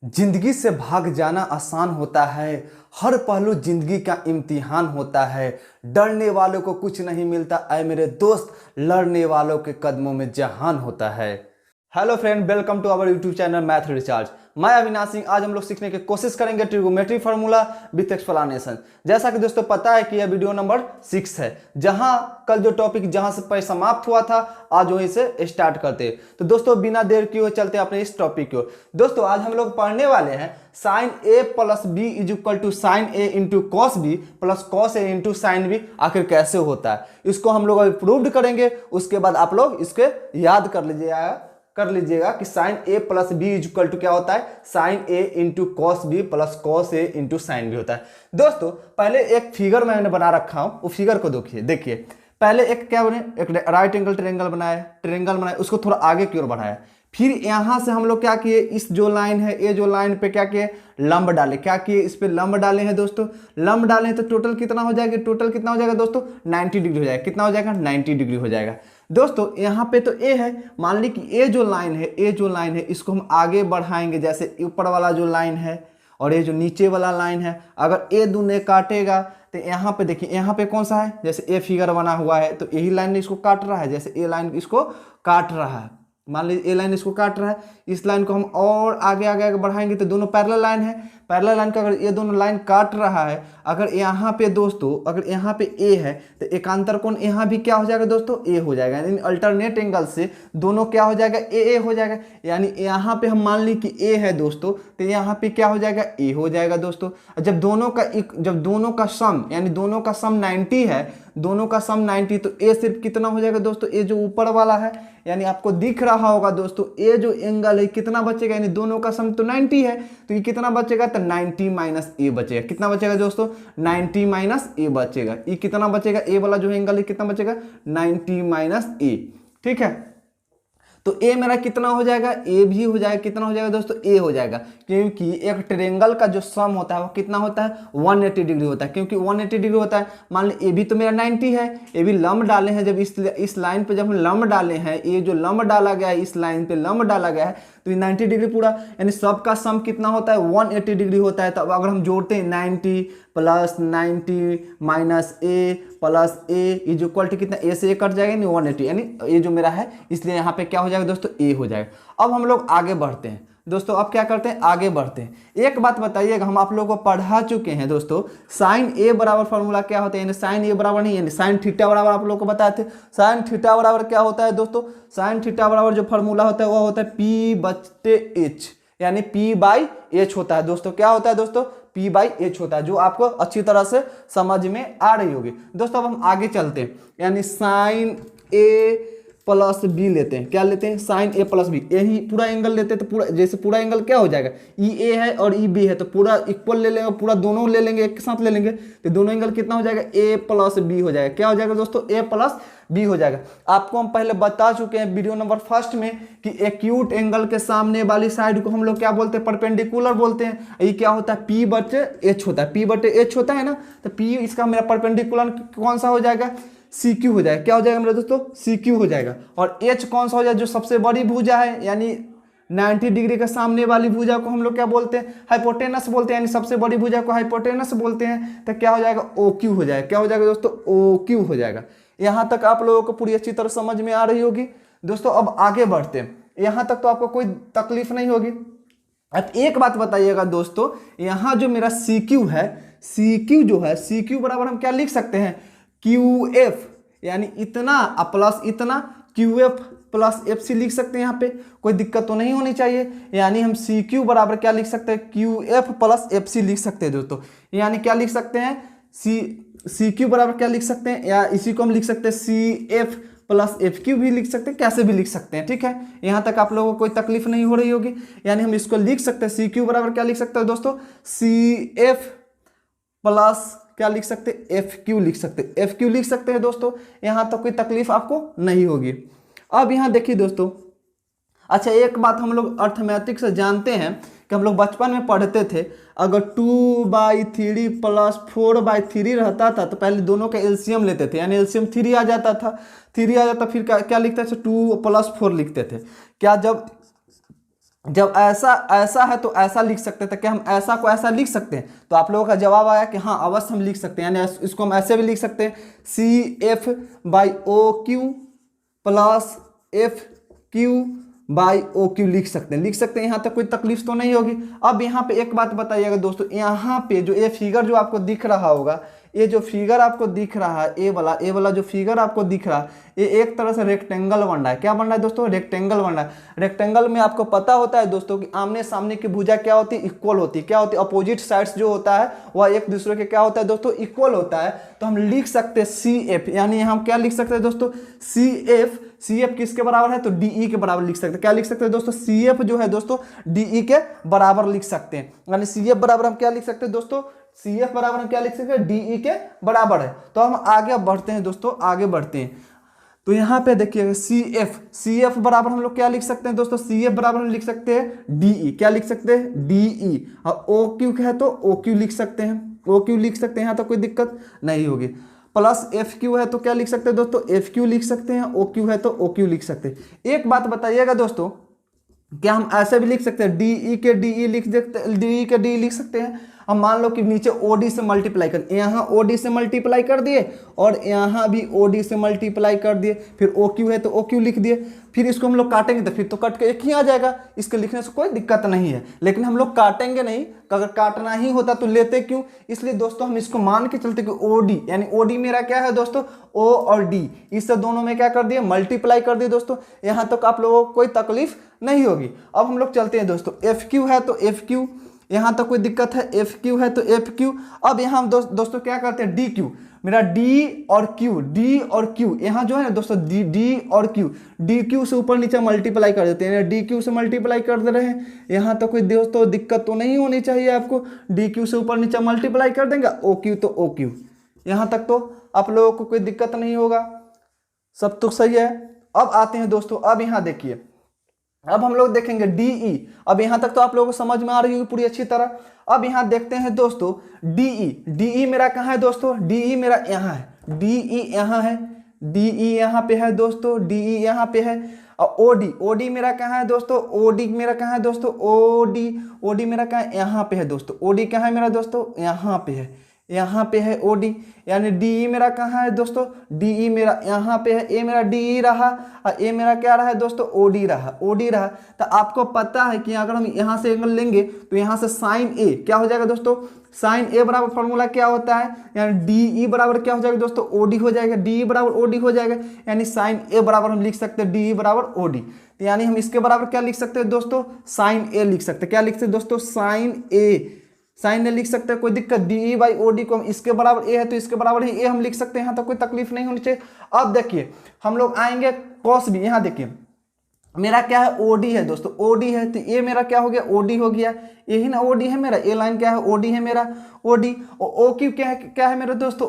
जिंदगी से भाग जाना आसान होता है। हर पहलू जिंदगी का इम्तिहान होता है। डरने वालों को कुछ नहीं मिलता, ऐ मेरे दोस्त, लड़ने वालों के कदमों में जहान होता है। Hello friend, welcome to our YouTube channel Math Recharge. मैं अविनाश सिंह। आज हम लोग सीखने की कोशिश करेंगे ट्रिगोमेट्री फार्मूला विथ एक्सप्लेनेशन। जैसा कि दोस्तों पता है कि यह वीडियो नंबर 6 है। जहां कल जो टॉपिक जहां से पर समाप्त हुआ था, आज वहीं से स्टार्ट करते हैं। तो दोस्तों बिना देर किए चलते अपने इस टॉपिक को। दोस्तों आज हम लोग पढ़ने वाले हैं sine A plus B is equal to sine A into cos B plus cos A into sine B आखिर कैसे होता है, इसको हम लोग अभी प्रूव्ड करेंगे। उसके बाद आप लोग इसके याद कर लीजिएगा कि sine A plus B is equal to क्या होता है, साइन ए into cos B plus cos ए इंटू साइन बी होता है। दोस्तों पहले एक फिगर मैंने बना रखा हूं, वो फिगर को देखिए। पहले एक क्या बने, एक राइट एंगल ट्रायंगल बनाया, उसको थोड़ा आगे की ओर बढ़ाया। फिर यहां से हम लोग क्या किए, इस जो लाइन है, ये जो लाइन पे क्या किए, लंब डाले। क्या किए, इस पे लंब डाले हैं दोस्तों। लंब डाले हैं तो टोटल कितना हो जाएगा, दोस्तों 90 डिग्री हो जाएगा। कितना हो जाएगा, 90 डिग्री हो जाएगा। दोस्तों यहाँ पे तो ए है, मान ली कि ये जो लाइन है इसको हम आगे बढ़ाएंगे। जैसे ऊपर वाला जो लाइन है और ये जो नीचे वाला लाइन है, अगर ए दूने काटेगा तो यहाँ पे देखिए, यहाँ पे कौन सा है, जैसे ए फिगर बना हुआ है तो यही लाइन इसको काट रहा है। जैसे ए लाइन इसको काट रहा है, मान लीजिए ए लाइन इसको काट रहा है। इस लाइन को हम और आगे बढ़ाएंगे तो दोनों पैरेलल लाइन है। पैरेलल लाइन का अगर ये दोनों लाइन काट रहा है, अगर यहाँ पे दोस्तों, अगर यहाँ पे ए है तो एकांतर कोण यहाँ भी क्या हो जाएगा दोस्तों, ए हो जाएगा। यानी अल्टरनेट एंगल से दोनों क्या हो जाएगा, ए हो जाएगा। यानी यहाँ पे हम मान ली कि ए है दोस्तों, तो यहाँ पे क्या हो जाएगा, ए हो जाएगा दोस्तों। जब दोनों का सम, यानी दोनों का सम 90 है, दोनों का सम 90, तो ए सिर्फ कितना हो जाएगा दोस्तों, ए जो ऊपर वाला है, यानी आपको दिख रहा होगा दोस्तों, ए जो एंगल है कितना बचेगा, यानी दोनों का सम तो 90 है, तो ये कितना बचेगा, तो 90 माइनस ए बचेगा। कितना बचेगा दोस्तों, 90 माइनस ए बचेगा। ये कितना बचेगा, ए वाला जो एंगल है कितना बचेगा, 90 माइनस ए। ठीक है, तो ए मेरा कितना हो जाएगा, ए भी हो जाएगा। कितना हो जाएगा दोस्तों, ए हो जाएगा, क्योंकि एक ट्रायंगल का जो सम होता है वो कितना होता है, 180 डिग्री होता है। क्योंकि 180 डिग्री होता है, मान ली ए भी तो मेरा 90 है, ए भी लंब डाले हैं। जब इस लाइन पे जब हम लंब डाले हैं, ये जो लंब डाला गया है, इस लाइन पे लंब डाला गया है, तो ये 90 डिग्री पूरा, यानी सबका सम कितना होता है, 180 डिग्री होता है। तब अगर हम जोड़ते हैं 90 plus 90 minus A plus A is equal to कितना, ए से ए कट जाएगा, यानी 180, यानी ये जो मेरा है, इसलिए यहाँ पे क्या हो जाएगा दोस्तों, ए हो जाएगा। अब हम लोग आगे बढ़ते हैं दोस्तों। अब क्या करते हैं, आगे बढ़ते हैं। एक बात बताइएगा, हम आप लोगों को पढ़ा चुके हैं दोस्तों, साइन ए बराबर फार्मूला क्या होता है, यानी साइन ए बराबर नहीं, यानी साइन थीटा बराबर आप लोगों को बताए थे। साइन थीटा बराबर क्या होता है दोस्तों, साइन थीटा बराबर जो फार्मूला होता है वो होता है पी बटे एच, यानी पी बाई एच होता है दोस्तों। क्या होता है दोस्तों, पी बाई एच होता है, जो आपको अच्छी तरह से समझ में आ रही होगी दोस्तों। अब हम आगे चलते हैं, यानी साइन ए प्लस बी लेते हैं। क्या लेते हैं, साइन ए प्लस बी, यही पूरा एंगल लेते हैं। तो पूरा, जैसे पूरा एंगल क्या हो जाएगा, ई ए है और ई बी है, तो पूरा इक्वल ले लेंगे, पूरा दोनों ले लेंगे, एक साथ ले लेंगे, तो दोनों एंगल कितना हो जाएगा, ए प्लस बी हो जाएगा। क्या हो जाएगा दोस्तों, ए प्लस बी हो जाएगा। आपको हम पहले बता चुके हैं वीडियो नंबर 1 में कि एक्यूट एंगल के सामने वाली साइड को हम लोग क्या बोलते हैं, परपेंडिकुलर बोलते हैं। ये क्या होता है, पी बटे एच होता है। पी बटे एच होता है ना, तो पी इसका मेरा परपेंडिकुलर कौन सा हो जाएगा, सी क्यू हो जाएगा। क्या हो जाएगा मेरे दोस्तों, सी क्यू हो जाएगा। और एच कौन सा हो जाएगा, जो सबसे बड़ी भुजा है, यानी 90 डिग्री के सामने वाली भुजा को हम लोग क्या बोलते हैं, हाइपोटेनस बोलते हैं, यानी सबसे बड़ी भुजा को हाइपोटेनस बोलते हैं। तो क्या हो जाएगा, ओ क्यू हो जाएगा। क्या हो जाएगा दोस्तों, ओ क्यू हो जाएगा। यहां तक आप लोगों को पूरी अच्छी तरह समझ में आ रही होगी दोस्तों। अब आगे बढ़ते हैं, यहां तक तो आपको कोई तकलीफ नहीं होगी। अब एक बात बताइएगा दोस्तों, यहां जो मेरा सी क्यू है, सी क्यू जो है, सी क्यू बराबर हम क्या लिख सकते हैं, क्यू एफ, यानी इतना प्लस इतना, Q F plus F C लिख सकते हैं। यहाँ पे कोई दिक्कत तो नहीं होनी चाहिए। यानी हम सी क्यू बराबर क्या लिख सकते हैं, Q F plus F C लिख सकते हैं दोस्तों। यानी क्या लिख सकते हैं, सी क्यू बराबर क्या लिख सकते हैं, या इसी को हम लिख सकते हैं C F plus F Q भी लिख सकते हैं, कैसे भी लिख सकते हैं। ठीक है, यहाँ तक आप लोगों को कोई तकलीफ नहीं हो रही होगी। यानी हम इसको लिख सकते हैं, सी क्यू बराबर क्या लिख सकते हैं दोस्तों, सी एफ प्लस क्या लिख सकते हैं, एफ क्यू लिख सकते हैं। एफ क्यू लिख सकते हैं दोस्तों, यहां तक कोई तकलीफ आपको नहीं होगी। अब यहां देखिए दोस्तों, अच्छा एक बात हम लोग अर्थमैटिक्स से जानते हैं कि हम लोग बचपन में पढ़ते थे, अगर 2/3 प्लस 4/3 रहता था तो पहले दोनों का एलसीएम लेते थे, यानी एलसीएम 3 आ जाता था। 3 आ जाता, फिर क्या लिखते थे, 2 + 4 लिखते थे। क्या जब जब ऐसा ऐसा है तो ऐसा लिख सकते हैं, तो क्या हम ऐसा को ऐसा लिख सकते हैं? तो आप लोगों का जवाब आया कि हाँ अवश्य हम लिख सकते हैं। यानी इसको हम ऐसे भी लिख सकते हैं, CF/OQ plus FQ by OQ लिख सकते हैं, यहाँ तक कोई तकलीफ तो नहीं होगी। अब यहाँ पे एक बात बताइएगा दोस्तों, यहाँ पे जो ये फिगर जो आपको दिख रहा होगा, ये जो फिगर आपको दिख रहा है, ए वाला जो फिगर आपको दिख रहा है, ये एक तरह से रेक्टेंगल बन रहा है। क्या बन रहा है दोस्तों? रेक्टेंगल बन रहा है। रेक्टेंगल में आपको पता होता है दोस्तों कि आमने सामने की भुजा क्या होती है? इक्वल होती है। क्या होती है? अपोजिट साइड्स जो होता है वह एक दूसरे के क्या होता है दोस्तों? इक्वल होता है। तो हम लिख सकते हैं CF, यानी हम क्या लिख सकते हैं दोस्तों? CF किसके बराबर है? तो DE के बराबर लिख सकते हैं। क्या लिख सकते हैं दोस्तों? CF जो है दोस्तों DE के बराबर लिख सकते हैं। यानी CF बराबर हम क्या लिख सकते हैं दोस्तों? CF बराबर हम क्या लिख सकते हैं? DE के बराबर है। तो हम आगे बढ़ते हैं दोस्तों, आगे बढ़ते हैं। तो यहाँ पे देखिएगा CF बराबर हम लोग क्या लिख सकते हैं दोस्तों? CF बराबर हम लिख सकते हैं DE। क्या लिख सकते हैं? DE। और OQ है तो OQ लिख सकते हैं, OQ लिख सकते हैं, यहाँ तो कोई दिक्कत नहीं होगी। प्लस FQ है तो क्या लिख सकते हैं दोस्तों? FQ लिख सकते हैं। OQ है तो OQ लिख सकते हैं। एक बात बताइएगा दोस्तों, क्या हम ऐसे भी लिख सकते हैं? DE के DE लिख सकते हैं, DE के DE लिख सकते हैं। अब मान लो कि नीचे OD से मल्टीप्लाई कर, यहाँ OD से मल्टीप्लाई कर दिए और यहाँ भी OD से मल्टीप्लाई कर दिए, फिर OQ है तो OQ लिख दिए। फिर इसको हम लोग काटेंगे तो फिर तो कट के एक ही आ जाएगा, इसके लिखने से कोई दिक्कत नहीं है। लेकिन हम लोग काटेंगे नहीं, अगर काटना ही होता तो लेते क्यों? इसलिए दोस्तों हम इसको मान के चलते कि OD, यानी OD मेरा क्या है दोस्तों? O और D, इससे दोनों में क्या कर दिए? मल्टीप्लाई कर दिए दोस्तों। यहाँ तक आप लोगों को कोई तकलीफ नहीं होगी। अब हम लोग चलते हैं दोस्तों, FQ है तो FQ, यहाँ तक कोई दिक्कत है? FQ है तो FQ। अब यहाँ हम दोस्तों क्या करते हैं? DQ, मेरा D और Q, यहाँ जो है ना दोस्तों D और Q, DQ से ऊपर नीचे मल्टीप्लाई कर देते हैं, DQ से मल्टीप्लाई कर दे रहे हैं। यहाँ तक कोई दोस्तों दिक्कत तो नहीं होनी चाहिए आपको। DQ से ऊपर नीचे मल्टीप्लाई कर देंगे, OQ तो OQ, यहाँ तक तो आप लोगों को कोई दिक्कत नहीं होगा, सब तो सही है। अब आते हैं दोस्तों, अब यहाँ देखिए, अब हम लोग देखेंगे DE। अब यहां तक तो आप लोगों को समझ में आ रही होगी पूरी अच्छी तरह। अब यहां देखते हैं दोस्तों DE मेरा कहां है दोस्तों? DE मेरा यहां है, DE यहां है, DE यहां पे है दोस्तों, DE यहां पे है। और OD मेरा कहां है दोस्तों? OD मेरा कहां है दोस्तों? OD मेरा कहां है? यहां पे है दोस्तों। OD कहां है मेरा दोस्तों? यहां पे है, यहाँ पे है OD। यानी DE मेरा कहाँ है दोस्तों? DE मेरा यहाँ पे है। ए मेरा DE रहा और ए मेरा क्या रहा है दोस्तों? OD रहा। तो आपको पता है कि अगर हम यहाँ से एंगल लेंगे तो यहाँ से साइन A क्या हो जाएगा दोस्तों? साइन A बराबर फॉर्मूला क्या होता है? यानी DE बराबर क्या हो जाएगा दोस्तों? OD हो जाएगा। DE बराबर OD हो जाएगा, यानी साइन A बराबर हम लिख सकते हैं DE बराबर OD। तो यानी हम इसके बराबर क्या लिख सकते हैं दोस्तों? साइन A लिख सकते हैं। क्या लिख सकते हैं दोस्तों? साइन ए लिख सकते हैं, कोई दिक्कत। DE/OD को हम इसके बराबर ए है तो इसके बराबर ही ए हम लिख सकते हैं, यहाँ तो कोई तकलीफ नहीं होनी चाहिए। अब देखिए हम लोग आएंगे cos B। यहाँ देखिए मेरा क्या है? OD है दोस्तों, OD है तो ये मेरा क्या हो गया? OD हो गया। यही ना OD है मेरा, ए लाइन क्या है? OD है मेरा, OD। और OQ क्या है मेरा दोस्तों?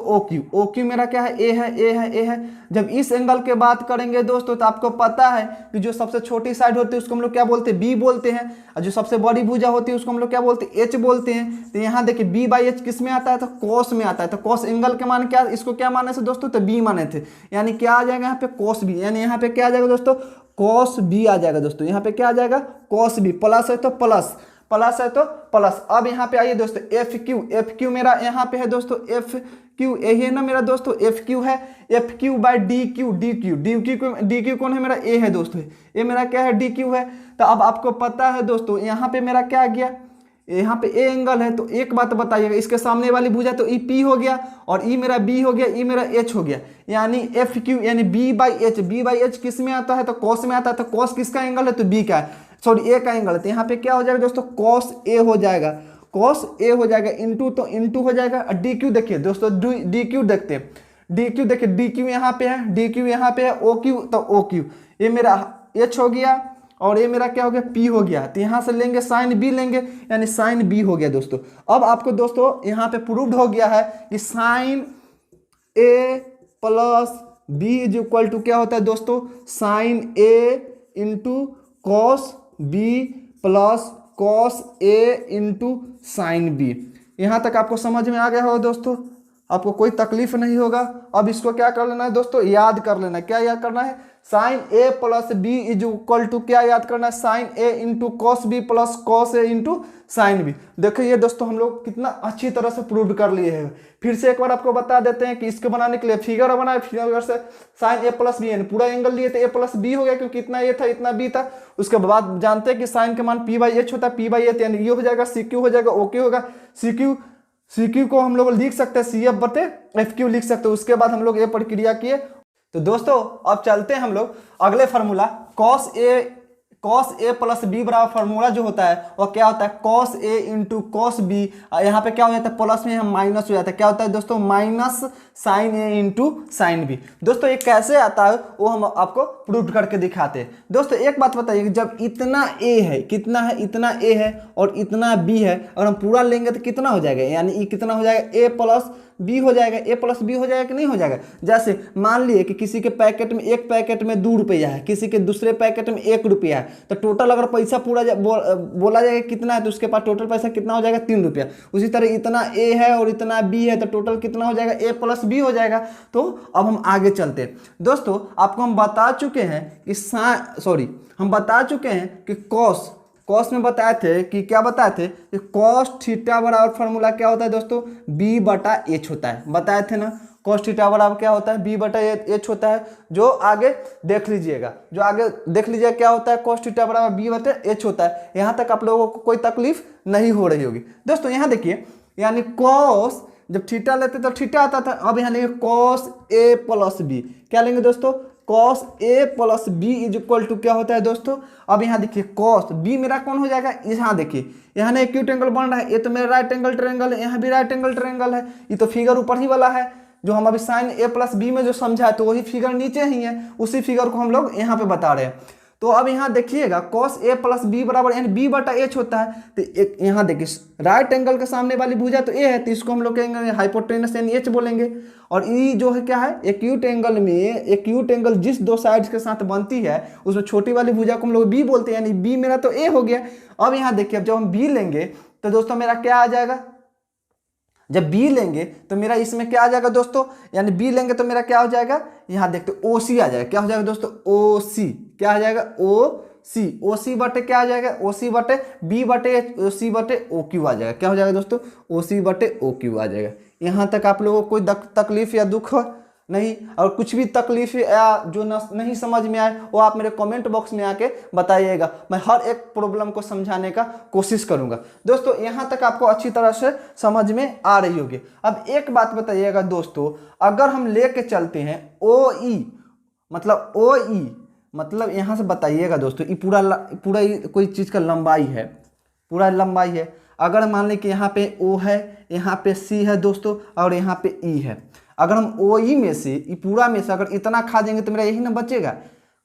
OQ मेरा क्या है? ए है। जब इस एंगल के बात करेंगे दोस्तों तो आपको पता है कि जो सबसे छोटी साइड होती है उसको हम लोग क्या बोलते हैं? B बोलते हैं, और जो सबसे बड़ी भुजा होती है उसको हम लोग क्या बोलते हैं? H बोलते हैं। तो यहाँ देखिए B/H किस में आता है? तो cos में आता है। तो cos एंगल के मान क्या, इसको क्या माने थे दोस्तों? तो B माने थे। यानी क्या आ जाएगा यहाँ पे? cos B। यानी यहाँ पे क्या आ जाएगा दोस्तों? cos B आ जाएगा दोस्तों। यहाँ पे क्या आ जाएगा? cos B। प्लस है तो प्लस। अब यहाँ पे आइए दोस्तों, FQ मेरा यहाँ पे है दोस्तों, FQ यही है ना मेरा दोस्तों? FQ है, FQ/DQ कौन है मेरा? A है दोस्तों, ये मेरा क्या है? DQ है। तो अब आपको पता है दोस्तों यहाँ पे मेरा क्या आ गया? यहाँ पे ए एंगल है। तो एक बात बताइएगा, इसके सामने वाली भुजा तो ई P हो गया और ई मेरा B हो गया, ई मेरा H हो गया। यानी FQ यानी B/H किस में आता है? तो cos में आता है। तो cos किसका एंगल है? तो B का है, सॉरी A का एंगल है। तो यहाँ पे क्या हो जाएगा दोस्तों? cos A हो जाएगा, इंटू हो जाएगा। और DQ देखिए दोस्तों, DQ देखते हैं, DQ यहाँ पे है, OQ तो OQ, ये मेरा H हो गया और ये मेरा क्या हो गया? P हो गया। तो यहाँ से लेंगे साइन B लेंगे, यानी साइन B हो गया दोस्तों। अब आपको दोस्तों यहाँ पे प्रूव्ड हो गया है कि sine A plus B is equal to क्या होता है दोस्तों? Sine A into cos B plus cos A into sine B। यहाँ तक आपको समझ में आ गया होगा दोस्तों। आपको कोई तकलीफ नहीं होगा। अब इसको क्या कर लेना है दोस्तों, याद कर लेना है। क्या याद करना है, sine A plus B is equal to क्या याद करना है, साइन ए into cos B plus cos ए इंटू साइन बी। देखिए ये दोस्तों हम लोग कितना अच्छी तरह से प्रूव कर लिए हैं। फिर से एक बार आपको बता देते हैं कि इसके बनाने के लिए फिगर बनाए, फिगर से साइन ए प्लस बी, पूरा एंगल लिए थे, ए प्लस बी हो गया क्योंकि इतना ए था इतना बी था। उसके बाद जानते हैं कि साइन के मान पी बाई एच होता है, पी बाई एच यानी ये हो जाएगा, सी क्यू हो जाएगा, ओ क्यू होगा, सी क्यू को हम लोग लिख सकते हैं सी एफ बटे एफ क्यू लिख सकते हैं। उसके बाद हम लोग ये प्रक्रिया किए। तो दोस्तों अब चलते हैं हम लोग अगले formula, cos A plus B बराबर फार्मूला जो होता है वो क्या होता है, cos A into cos B. यहाँ पे क्या हो जाता है, प्लस में हम माइनस हो जाता है, क्या होता है दोस्तों, माइनस साइन ए इंटू साइन बी। दोस्तों ये कैसे आता है वो हम आपको प्रूव करके दिखाते हैं। दोस्तों एक बात बताइए, जब इतना ए है, कितना है, इतना ए है और इतना बी है, और हम पूरा लेंगे तो कितना हो जाएगा, यानी ये कितना हो जाएगा, ए प्लस बी हो जाएगा, ए प्लस बी हो जाएगा कि नहीं हो जाएगा। जैसे मान लिए कि किसी के पैकेट में, एक पैकेट में 2 रुपया है, किसी के दूसरे पैकेट में 1 रुपया है, तो टोटल अगर पैसा पूरा बोला जाएगा कितना है, तो उसके पास टोटल पैसा कितना हो जाएगा, 3 रुपया। उसी तरह इतना ए है और इतना बी है, तो टोटल कितना हो जाएगा, ए प्लस बी हो जाएगा। तो अब हम आगे चलते हैं। दोस्तों आपको हम बता चुके हैं कि हम बता चुके हैं कि कॉस में बताए थे कि क्या बताए थे कि कॉस थीटा बराबर फार्मूला क्या होता है दोस्तों, बी बटा एच होता है, बताए थे ना। कॉस थीटा बराबर क्या होता है, बी बटा एच होता है। जो आगे देख लीजिएगा क्या होता है, कॉस थीटा बराबर बी बटा एच होता है। यहाँ तक आप लोगों को कोई तकलीफ नहीं हो रही होगी। दोस्तों यहाँ देखिए, यानी कॉस जब थीटा लेते तो थीटा आता था, अब यहाँ लेंगे कॉस ए प्लस बी। क्या लेंगे दोस्तों, cos A plus B is equal to क्या होता है दोस्तों, अब यहाँ देखिए कॉस बी मेरा कौन हो जाएगा, यहाँ देखिए यहाँ ना एक्यूट एंगल बन रहा है, ये तो मेरा राइट एंगल ट्रायंगल है, यहाँ भी राइट एंगल ट्रायंगल है। ये तो फिगर ऊपर ही वाला है, जो हम अभी साइन ए प्लस बी में जो समझा है, तो वही फिगर नीचे ही है, उसी फिगर को हम लोग यहाँ पे बता रहे हैं। तो अब यहाँ देखिएगा कॉस ए प्लस बी बराबर यानी बी बटा एच होता है। तो एक यहाँ देखिए राइट एंगल के सामने वाली भुजा तो ए है, तो इसको हम लोग कहेंगे हाइपोटेनस यानी एच बोलेंगे। और ई जो है क्या है, एक्यूट एंगल में, एक्यूट एंगल जिस 2 साइड्स के साथ बनती है उसमें छोटी वाली भुजा को हम लोग बी बोलते हैं, यानी बी मेरा तो ए हो गया। अब यहाँ देखिए, अब जब हम बी लेंगे तो दोस्तों मेरा क्या आ जाएगा, जब बी लेंगे तो मेरा इसमें क्या आ जाएगा दोस्तों, यानी बी लेंगे तो मेरा क्या हो जाएगा, यहाँ देखते ओ सी आ जाएगा। क्या हो जाएगा दोस्तों, ओ सी, क्या आ जाएगा, ओ सी बटे क्या आ जाएगा, ओ सी बटे बी बटे ओ सी बटे ओ क्यू आ जाएगा। क्या हो जाएगा दोस्तों, ओ सी बटे ओ क्यू आ जाएगा। यहाँ तक आप लोगों को कोई तकलीफ या दुख नहीं, और कुछ भी तकलीफ या जो नहीं समझ में आए वो आप मेरे कमेंट बॉक्स में आके बताइएगा, मैं हर एक प्रॉब्लम को समझाने का कोशिश करूंगा। दोस्तों यहाँ तक आपको अच्छी तरह से समझ में आ रही होगी। अब एक बात बताइएगा दोस्तों, अगर हम लेके चलते हैं ओ ई मतलब यहाँ से बताइएगा दोस्तों, ये पूरा कोई चीज़ का लंबाई है, पूरा लंबाई है। अगर मान लें कि यहाँ पे ओ है, यहाँ पे सी है दोस्तों, और यहाँ पे ई है। अगर हम ओ ई में से, पूरा में से अगर इतना खा देंगे तो मेरा यही ना बचेगा।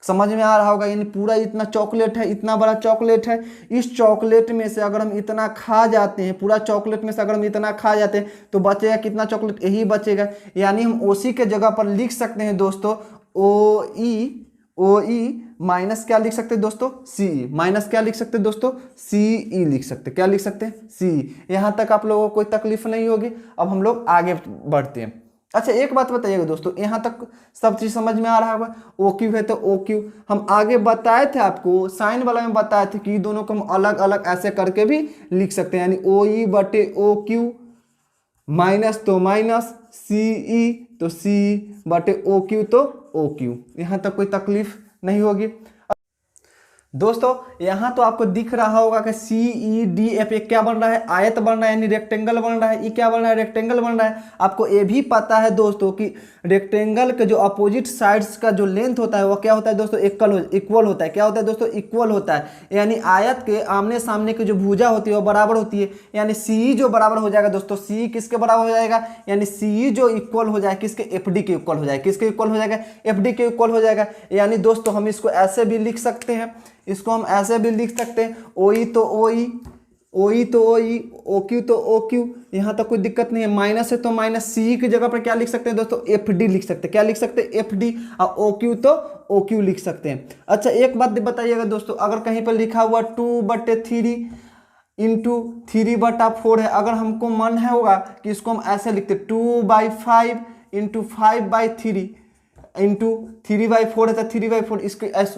समझ में आ रहा होगा, यानी पूरा इतना चॉकलेट है, इतना बड़ा चॉकलेट है, इस चॉकलेट में से अगर हम इतना खा जाते हैं, पूरा चॉकलेट में से अगर हम इतना खा जाते हैं तो बचेगा कितना चॉकलेट, यही बचेगा। यानी हम ओ सी के जगह पर लिख सकते हैं दोस्तों ओ ई माइनस क्या लिख सकते हैं दोस्तों, सी ई, माइनस क्या लिख सकते हैं दोस्तों, सी ई लिख सकते हैं। क्या लिख सकते हैं, सी ई। यहाँ तक आप लोगों को कोई तकलीफ नहीं होगी। अब हम लोग आगे बढ़ते हैं। अच्छा एक बात बताइएगा दोस्तों, यहाँ तक सब चीज़ समझ में आ रहा होगा। ओ क्यू है तो ओ क्यू हम आगे बताए थे आपको, साइन वाला में बताए थे कि दोनों को हम अलग अलग ऐसे करके भी लिख सकते हैं, यानी ओ ई बटे ओ क्यू, माइनस तो माइनस, सी ई तो सी बटे ओ क्यू तो ओ क्यू। यहाँ तक कोई तकलीफ नहीं होगी। दोस्तों यहाँ तो आपको दिख रहा होगा कि सी ई डी एफ क्या बन रहा है, आयत बन रहा है, यानी रेक्टेंगल बन रहा है। ये क्या बन रहा है, रेक्टेंगल बन रहा है। आपको ये भी पता है दोस्तों कि रेक्टेंगल के जो अपोजिट साइड्स का जो लेंथ होता है वो क्या होता है दोस्तों, इक्वल होता है। क्या होता है दोस्तों, इक्वल होता है। यानी आयत के आमने सामने की जो भुजा होती है वो बराबर होती है। यानी सी जो बराबर हो जाएगा दोस्तों, सी किसके बराबर हो जाएगा, यानी सी जो इक्वल हो जाए किसके, एफ डी के इक्वल हो जाएगा। किसके इक्वल हो जाएगा, एफ डी के इक्वल हो जाएगा। यानी दोस्तों हम इसको ऐसे भी लिख सकते हैं, इसको हम ऐसे भी लिख सकते हैं, ओ ई तो ओ ई, ओ ई तो ओ ई, ओ क्यू तो ओ क्यू। यहाँ तक कोई दिक्कत नहीं है। माइनस है तो माइनस, सी की जगह पर क्या लिख सकते हैं दोस्तों, एफ डी लिख सकते हैं। क्या लिख सकते हैं, एफ डी। और ओ क्यू तो ओ क्यू लिख सकते हैं। अच्छा एक बात बताइएगा दोस्तों, अगर कहीं पर लिखा हुआ 2/3 इंटू 3/4 है। अगर हमको मन है होगा कि इसको हम ऐसे लिखते 2/5 इंटू 5/3 इंटू 3/4 है तो 3/4,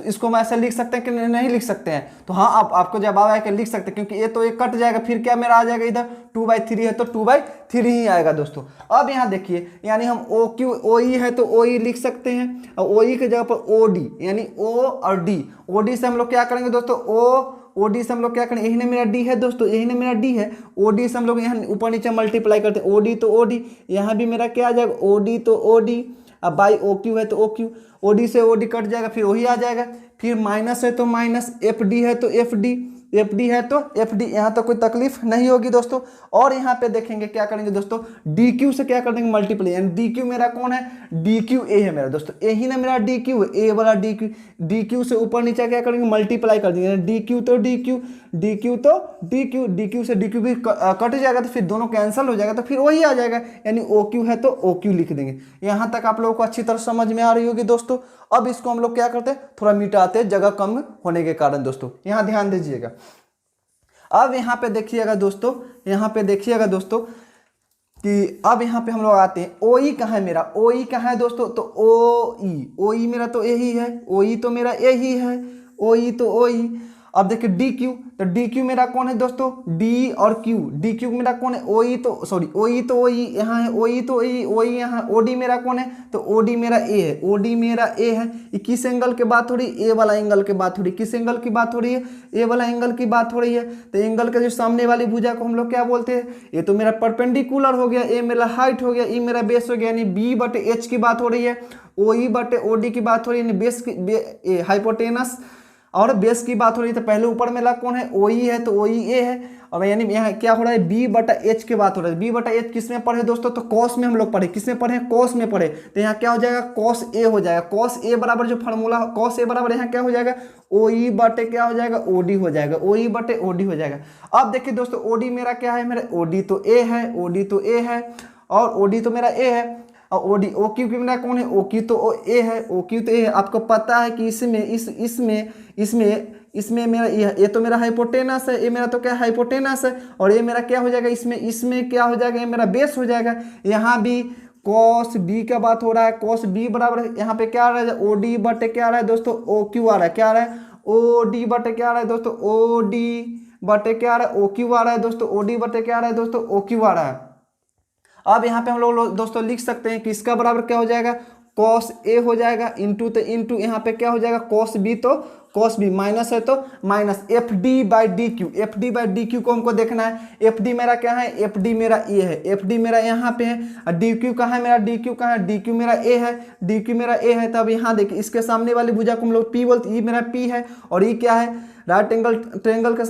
इसको हम ऐसे लिख सकते हैं कि नहीं लिख सकते हैं? तो हाँ, आपको जवाब आया कि लिख सकते हैं, क्योंकि ये तो एक कट जाएगा, फिर क्या मेरा आ जाएगा इधर 2/3 है तो 2/3 ही आएगा दोस्तों। अब यहाँ देखिए, यानी हम OE है तो OE लिख सकते हैं, और OE की जगह पर OD यानी O और D, OD से हम लोग क्या करेंगे दोस्तों, OD से हम लोग क्या करेंगे, यही ना मेरा D है दोस्तों, यही ना मेरा D है, OD से हम लोग यहाँ ऊपर नीचे मल्टीप्लाई करते हैं, OD तो OD, यहाँ भी मेरा क्या आ जाएगा, OD तो OD, अब बाई OQ है तो OQ, OD से OD कट जाएगा, फिर वही आ जाएगा, फिर माइनस है तो माइनस, FD है तो FD, FD है तो FD, यहाँ तो कोई तकलीफ नहीं होगी दोस्तों। और यहाँ पे देखेंगे क्या करेंगे दोस्तों, DQ से क्या कर देंगे मल्टीप्लाई, यानी DQ मेरा कौन है, DQA है मेरा दोस्तों, यही ना मेरा DQ है, ए वाला DQ से ऊपर नीचे क्या करेंगे मल्टीप्लाई कर देंगे, DQ तो DQ, DQ तो DQ, DQ से DQ भी कट जाएगा तो फिर दोनों कैंसिल हो जाएगा, तो फिर वही आ जाएगा, यानी OQ है तो OQ लिख देंगे। यहाँ तक आप लोगों को अच्छी तरह समझ में आ रही होगी दोस्तों। अब इसको हम लोग क्या करते हैं, थोड़ा मिटाते हैं जगह कम होने के कारण दोस्तों, यहाँ ध्यान दीजिएगा। अब यहाँ पे देखिएगा दोस्तों, यहाँ पे देखिएगा दोस्तों कि अब यहाँ पे हम लोग आते हैं, OE कहाँ है मेरा, OE कहाँ है दोस्तों, तो OE मेरा तो यही है, OE तो मेरा यही है, OE तो OE। अब देखिए DQ, तो DQ मेरा कौन है दोस्तों, D और Q, DQ मेरा कौन है, OE तो OE यहाँ है, OE तो OE यहाँ, OD मेरा कौन है, तो OD मेरा A है, OD मेरा A है। ये किस एंगल के बात हो रही है, A वाला एंगल के बात हो रही है, किस एंगल की बात हो रही है, A वाला एंगल की बात हो रही है। तो एंगल के जो सामने वाली भुजा को हम लोग क्या बोलते हैं, ये तो मेरा परपेंडिकुलर हो गया, A मेरा हाइट हो गया, E मेरा बेस हो गया, यानी B/H की बात हो रही है, OE/OD की बात हो रही है, यानी बेस की हाइपोटेनस और बेस की बात हो रही है। तो पहले ऊपर मेरा कौन है, OE है तो OEA है, और यानी यहाँ क्या हो रहा है, B/H की बात हो रहा है। B/H किस में पढ़े दोस्तों, तो कॉस में हम लोग पढ़े, किस में पढ़े, कॉस में पढ़े। तो यहाँ क्या हो जाएगा, कॉस A हो जाएगा, कॉस A बराबर जो फार्मूला, कॉस A बराबर यहाँ क्या हो जाएगा, OE/ क्या हो जाएगा, OD हो जाएगा, OE/OD हो जाएगा। अब देखिए दोस्तों, OD मेरा क्या है, मेरा OD तो A है, OD तो A है, और OD तो मेरा A है, और OQ की मेरा कौन है, OQ तो A है, OQ तो A है। आपको पता है कि इसमें मेरा ये तो मेरा हाइपोटेनस है, ये मेरा तो क्या हाइपोटेनस है, और ये मेरा क्या हो जाएगा, इसमें क्या हो जाएगा, ये मेरा बेस हो जाएगा। यहाँ भी cos B का बात हो रहा है, cos B बराबर यहाँ पे क्या आ रहा है, OD/ क्या आ रहा है दोस्तों, OQ आ रहा है, क्या आ रहा है, OD/ क्या आ रहा है दोस्तों, OD/ क्या आ रहा है, OQ आ रहा है दोस्तों, OD/ क्या आ रहा है दोस्तों, OQ आ रहा है। अब यहाँ पे हम लोग दोस्तों लिख सकते हैं कि इसका बराबर क्या हो जाएगा, cos A हो जाएगा, इंटू तो इंटू यहाँ पे क्या हो जाएगा, cos B, तो cos B माइनस है तो माइनस FD/DQ, FD/DQ को हमको देखना है। FD मेरा क्या है, FD मेरा A है, FD मेरा यहाँ पे है, और DQ कहाँ है मेरा, DQ कहाँ है, DQ मेरा A है, DQ मेरा A है। तब यहाँ देखिए, इसके सामने वाली भुजा को हम लोग P बोलते, ये मेरा P है, और ये क्या है, राइट एंगल के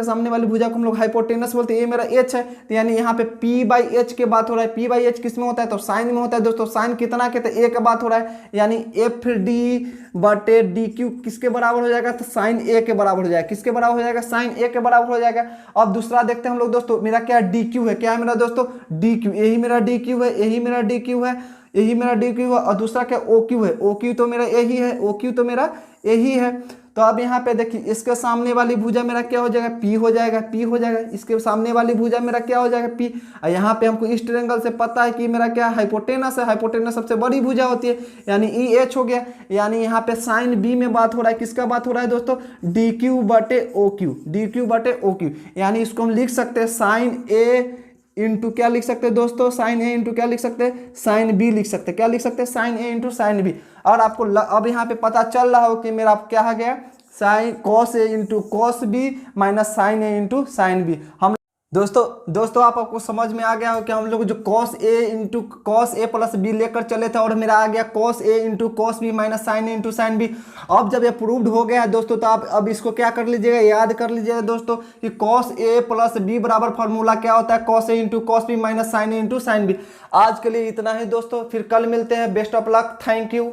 सामने वाली भुजा को हम लोग हाइपोटेनस बोलते हैं, ये मेरा H है। तो यानी यहाँ पे P/H की बात हो रहा है, P/H किस में होता है, तो साइन में होता है दोस्तों। साइन कितना के, तो A का बात हो रहा है, यानी FD/DQ किसके बराबर हो जाएगा, तो साइन A के बराबर हो जाएगा, किसके बराबर हो जाएगा, साइन A के बराबर हो जाएगा। अब दूसरा देखते हैं हम लोग दोस्तों, मेरा क्या DQ है, क्या है मेरा दोस्तों, DQ, यही मेरा DQ है, यही मेरा DQ है, यही मेरा DQ है। और दूसरा क्या, OQ है, OQ तो मेरा यही है, OQ तो मेरा यही है। तो अब यहाँ पे देखिए, इसके सामने वाली भुजा मेरा क्या हो जाएगा, P हो जाएगा, P हो जाएगा, इसके सामने वाली भुजा मेरा क्या हो जाएगा, P। और यहाँ पे हमको इस ट्रायंगल से पता है कि मेरा क्या हाइपोटेनस है, हाइपोटेनस सबसे बड़ी भुजा होती है, यानी EH हो गया। यानी यहाँ पे साइन B में बात हो रहा है, किसका बात हो रहा है दोस्तों, DQ/OQ, DQ/OQ। यानी इसको हम लिख सकते हैं साइन A इंटू क्या लिख सकते हैं दोस्तों, साइन A इंटू क्या लिख सकते हैं, साइन B लिख सकते हैं, क्या लिख सकते हैं, sine A into sine B। और आपको अब यहाँ पे पता चल रहा हो कि मेरा क्या आ गया, sine cos A into cos B minus sine A into sine B। हम दोस्तों आपको समझ में आ गया हो कि हम लोग जो cos A into cos A plus B लेकर चले थे, और मेरा आ गया cos A into cos B minus sine A into sine B। अब जब ये प्रूव्ड हो गया है दोस्तों, तो आप अब इसको क्या कर लीजिएगा, याद कर लीजिएगा दोस्तों कि cos A प्लस B बराबर फॉर्मूला क्या होता है, cos A into cos B minus sine A into sine B। आज के लिए इतना ही दोस्तों, फिर कल मिलते हैं। Best of luck, thank you.